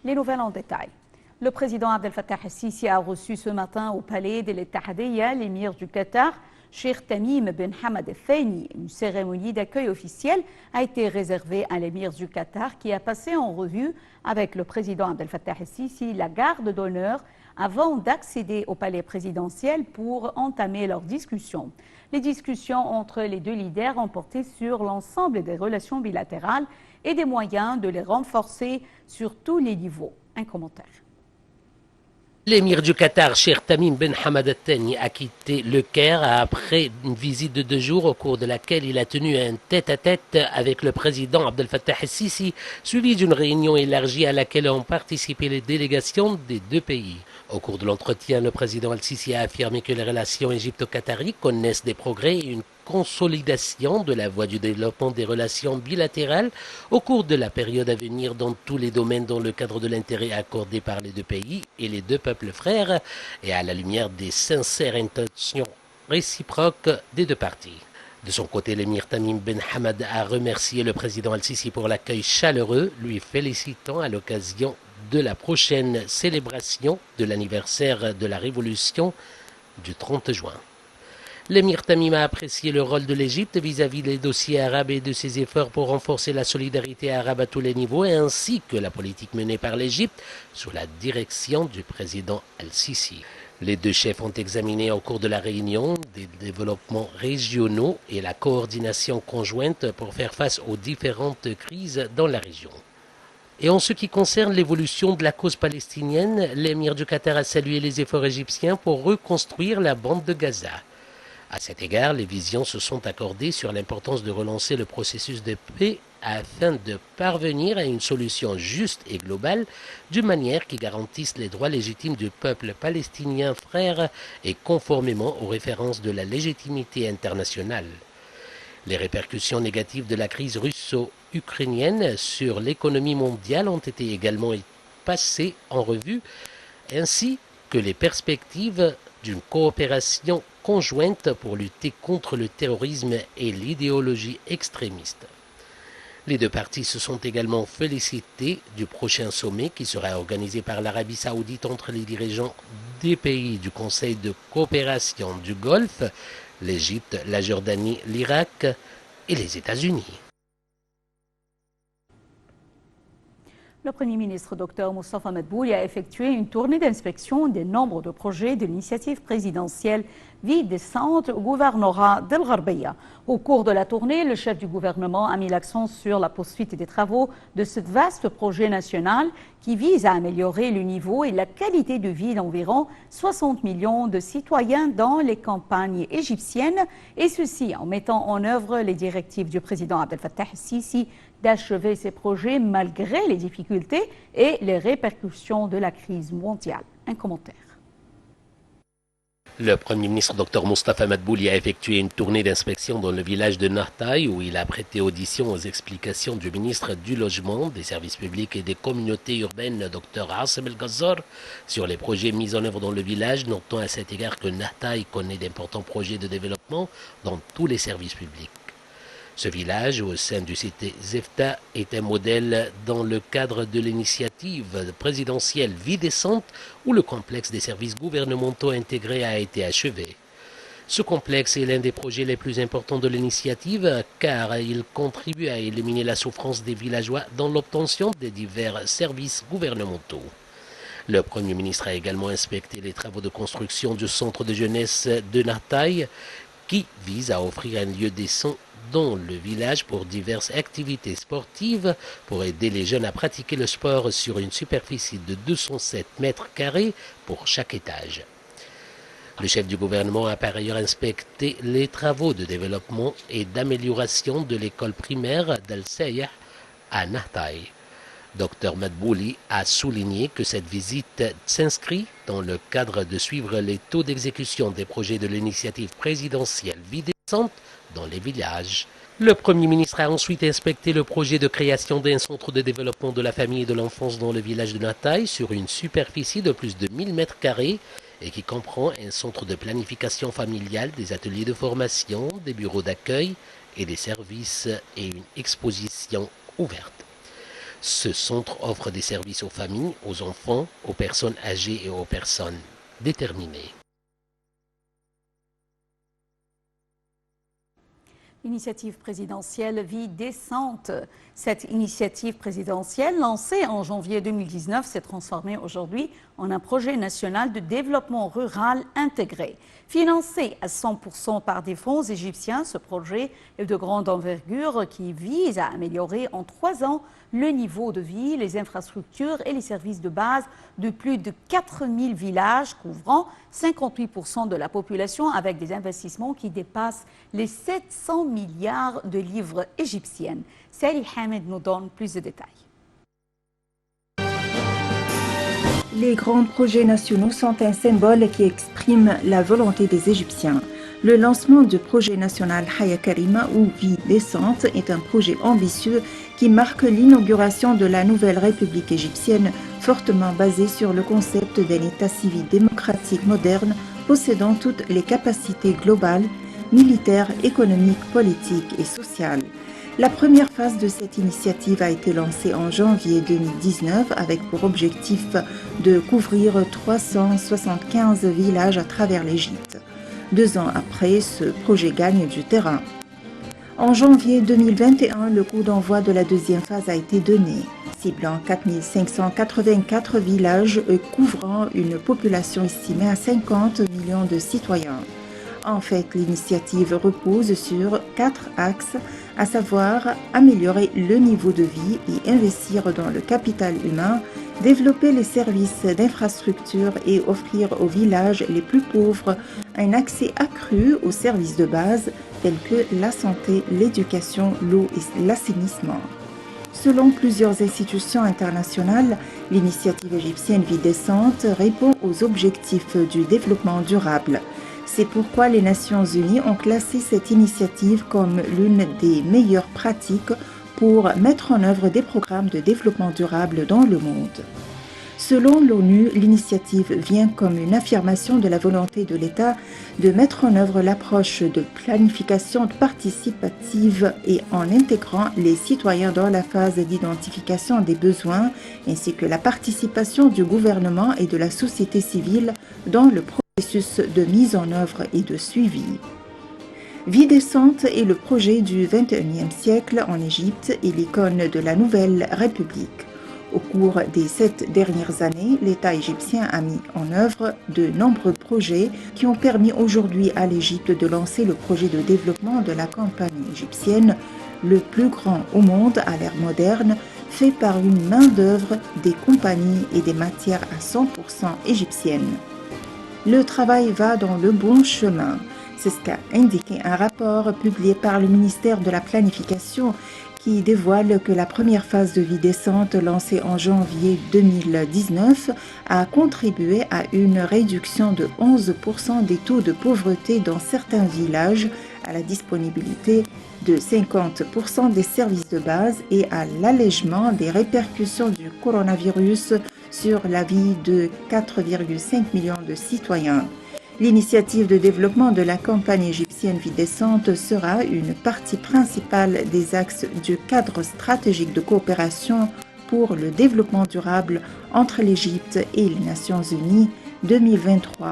Les nouvelles en détail. Le président Abdel Fattah el-Sisi a reçu ce matin au palais de l'Ittihadiyya l'émir du Qatar, Cheikh Tamim bin Hamad al-Thani. Une cérémonie d'accueil officielle a été réservée à l'émir du Qatar qui a passé en revue avec le président Abdel Fattah el-Sisi la garde d'honneur avant d'accéder au palais présidentiel pour entamer leurs discussions. Les discussions entre les deux leaders ont porté sur l'ensemble des relations bilatérales et des moyens de les renforcer sur tous les niveaux. Un commentaire. L'émir du Qatar, Cheikh Tamim bin Hamad al-Thani, a quitté le Caire après une visite de 2 jours au cours de laquelle il a tenu un tête-à-tête avec le président Abdel Fattah el-Sisi, suivi d'une réunion élargie à laquelle ont participé les délégations des deux pays. Au cours de l'entretien, le président el-Sisi a affirmé que les relations égypto-qatariques connaissent des progrès et une consolidation de la voie du développement des relations bilatérales au cours de la période à venir dans tous les domaines dans le cadre de l'intérêt accordé par les deux pays et les deux peuples frères et à la lumière des sincères intentions réciproques des deux parties. De son côté, l'émir Tamim bin Hamad a remercié le président el-Sisi pour l'accueil chaleureux, lui félicitant à l'occasion de la prochaine célébration de l'anniversaire de la Révolution du 30 juin. L'émir Tamim a apprécié le rôle de l'Égypte vis-à-vis des dossiers arabes et de ses efforts pour renforcer la solidarité arabe à tous les niveaux, ainsi que la politique menée par l'Égypte sous la direction du président el-Sisi. Les deux chefs ont examiné au cours de la réunion des développements régionaux et la coordination conjointe pour faire face aux différentes crises dans la région. Et en ce qui concerne l'évolution de la cause palestinienne, l'émir du Qatar a salué les efforts égyptiens pour reconstruire la bande de Gaza. À cet égard, les visions se sont accordées sur l'importance de relancer le processus de paix afin de parvenir à une solution juste et globale d'une manière qui garantisse les droits légitimes du peuple palestinien frère et conformément aux références de la légitimité internationale. Les répercussions négatives de la crise russo-ukrainienne sur l'économie mondiale ont été également passées en revue, ainsi que les perspectives d'une coopération conjointe pour lutter contre le terrorisme et l'idéologie extrémiste. Les deux parties se sont également félicitées du prochain sommet qui sera organisé par l'Arabie saoudite entre les dirigeants des pays du Conseil de coopération du Golfe, l'Égypte, la Jordanie, l'Irak et les États-Unis. Le Premier ministre Dr Moustapha Madbouli a effectué une tournée d'inspection des nombres de projets de l'initiative présidentielle vie décente au gouvernorat d'El Gharbiya. Au cours de la tournée, le chef du gouvernement a mis l'accent sur la poursuite des travaux de ce vaste projet national qui vise à améliorer le niveau et la qualité de vie d'environ 60 millions de citoyens dans les campagnes égyptiennes, et ceci en mettant en œuvre les directives du président Abdel Fattah el-Sisi d'achever ces projets malgré les difficultés et les répercussions de la crise mondiale. Un commentaire. Le Premier ministre Dr Moustapha Madbouli a effectué une tournée d'inspection dans le village de Nahtaï où il a prêté audition aux explications du ministre du Logement, des Services publics et des communautés urbaines Dr Assem El-Gazzar sur les projets mis en œuvre dans le village, notant à cet égard que Nahtaï connaît d'importants projets de développement dans tous les services publics. Ce village, au sein du cité Zefta, est un modèle dans le cadre de l'initiative présidentielle Vie décente où le complexe des services gouvernementaux intégrés a été achevé. Ce complexe est l'un des projets les plus importants de l'initiative car il contribue à éliminer la souffrance des villageois dans l'obtention des divers services gouvernementaux. Le Premier ministre a également inspecté les travaux de construction du centre de jeunesse de Nahtaï qui vise à offrir un lieu décent dans le village pour diverses activités sportives pour aider les jeunes à pratiquer le sport sur une superficie de 207 mètres carrés pour chaque étage. Le chef du gouvernement a par ailleurs inspecté les travaux de développement et d'amélioration de l'école primaire d'Al-Sayah à Nahtaï. Dr Madbouli a souligné que cette visite s'inscrit dans le cadre de suivre les taux d'exécution des projets de l'initiative présidentielle Vie décente dans les villages. Le Premier ministre a ensuite inspecté le projet de création d'un centre de développement de la famille et de l'enfance dans le village de Nahtaï sur une superficie de plus de 1000 mètres carrés et qui comprend un centre de planification familiale, des ateliers de formation, des bureaux d'accueil et des services et une exposition ouverte. Ce centre offre des services aux familles, aux enfants, aux personnes âgées et aux personnes déterminées. Initiative présidentielle Vie décente. Cette initiative présidentielle, lancée en janvier 2019, s'est transformée aujourd'hui en un projet national de développement rural intégré. Financé à 100% par des fonds égyptiens, ce projet est de grande envergure qui vise à améliorer en 3 ans le niveau de vie, les infrastructures et les services de base de plus de 4000 villages couvrant 58% de la population avec des investissements qui dépassent les 700 milliards de livres égyptiennes. Sally Hamed nous donne plus de détails. Les grands projets nationaux sont un symbole qui exprime la volonté des Égyptiens. Le lancement du projet national Haya Karima ou Vie décente est un projet ambitieux qui marque l'inauguration de la nouvelle République égyptienne, fortement basée sur le concept d'un État civil démocratique moderne possédant toutes les capacités globales, militaires, économiques, politiques et sociales. La première phase de cette initiative a été lancée en janvier 2019 avec pour objectif de couvrir 375 villages à travers l'Égypte. 2 ans après, ce projet gagne du terrain. En janvier 2021, le coup d'envoi de la deuxième phase a été donné, ciblant 4584 villages et couvrant une population estimée à 50 millions de citoyens. En fait, l'initiative repose sur 4 axes, à savoir améliorer le niveau de vie et investir dans le capital humain, développer les services d'infrastructure et offrir aux villages les plus pauvres un accès accru aux services de base tels que la santé, l'éducation, l'eau et l'assainissement. Selon plusieurs institutions internationales, l'initiative égyptienne Vie décente répond aux objectifs du développement durable. C'est pourquoi les Nations Unies ont classé cette initiative comme l'une des meilleures pratiques pour mettre en œuvre des programmes de développement durable dans le monde. Selon l'ONU, l'initiative vient comme une affirmation de la volonté de l'État de mettre en œuvre l'approche de planification participative et en intégrant les citoyens dans la phase d'identification des besoins, ainsi que la participation du gouvernement et de la société civile dans le processus de mise en œuvre et de suivi. Vie décente est le projet du XXIe siècle en Égypte et l'icône de la nouvelle République. Au cours des 7 dernières années, l'État égyptien a mis en œuvre de nombreux projets qui ont permis aujourd'hui à l'Égypte de lancer le projet de développement de la campagne égyptienne, le plus grand au monde à l'ère moderne, fait par une main-d'œuvre, des compagnies et des matières à 100% égyptiennes. Le travail va dans le bon chemin. C'est ce qu'a indiqué un rapport publié par le ministère de la Planification qui dévoile que la première phase de Vie décente lancée en janvier 2019 a contribué à une réduction de 11% des taux de pauvreté dans certains villages, à la disponibilité de 50% des services de base et à l'allègement des répercussions du coronavirus sur la vie de 4,5 millions de citoyens. L'initiative de développement de la campagne égyptienne Vie décente sera une partie principale des axes du cadre stratégique de coopération pour le développement durable entre l'Égypte et les Nations Unies 2023-2027.